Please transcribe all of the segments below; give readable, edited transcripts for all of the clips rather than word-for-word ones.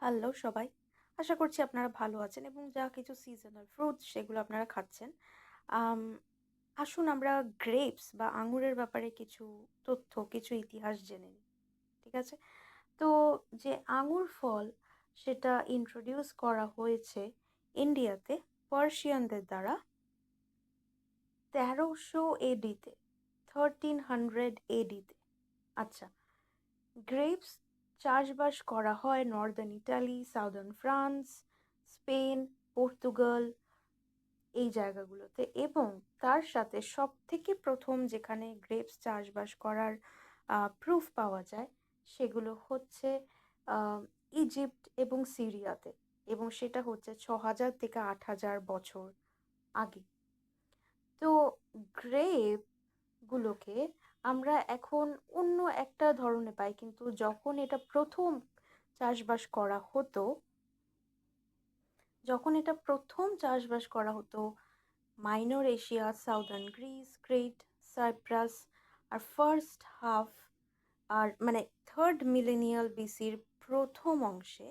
Hello সবাই। আশা করছি আপনারা ভালো আছেন এবং যা কিছু সিজনাল ফ্রুটস সেগুলো আপনারা খাচ্ছেন। আম আসুন আমরা গ্রেপস বা আঙুরের ব্যাপারে কিছু তথ্য, কিছু ইতিহাস জেনে নিই। ঠিক আছে? তো যে আঙুর ফল সেটা ইন্ট্রোডিউস করা হয়েছে ইন্ডিয়াতে পার্সিয়ানদের দ্বারা ১৩০০ এডিতে, 1300 এডিতে। আচ্ছা, গ্রেপস চাষবাস করা হয় Northern Italy, southern France, Spain, Portugal এই জায়গাগুলোতে এবং তার সাথে সবথেকে প্রথম যেখানে গ্রেপস চাষবাস করার প্রুফ পাওয়া যায় সেগুলো হচ্ছে আহ, ইজিপ্ট এবং সিরিয়াতে, এবং সেটা হচ্ছে ৬,০০০ থেকে ৮,০০০ বছর আগে। তো গ্রেপ গুলোকে আমরা এখন অন্য একটা ধরনে পাই, কিন্তু যখন এটা প্রথম চাষবাস করা হতো, Minor Asia, southern Greece, Crete, Cyprus আর ফার্স্ট হাফ আর মানে থার্ড মিলেনিয়াল বিসির প্রথম অংশে,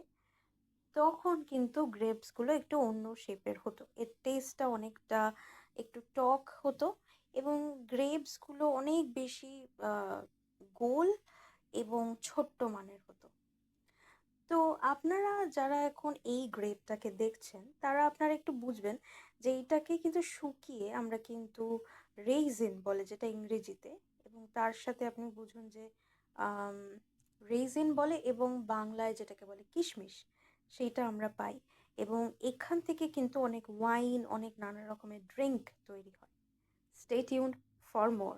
তখন কিন্তু গ্রেপসগুলো একটু অন্য শেপের হতো, এর টেস্টটা অনেকটা একটু টক হতো এবং গ্রেপসগুলো অনেক বেশি গোল এবং ছোট্ট মানের হতো। তো আপনারা যারা এখন এই গ্রেপটাকে দেখছেন তারা আপনারা একটু বুঝবেন যে এইটাকে কিন্তু শুকিয়ে আমরা কিন্তু রেইজিন বলে যেটা ইংরেজিতে, এবং তার সাথে আপনি বুঝুন যে রেইজিন বলে এবং বাংলায় যেটাকে বলে কিশমিশ, সেইটা আমরা পাই। এবং এখান থেকে কিন্তু অনেক ওয়াইন, অনেক নানা রকমের ড্রিঙ্ক তৈরি হয়। Stay tuned for more.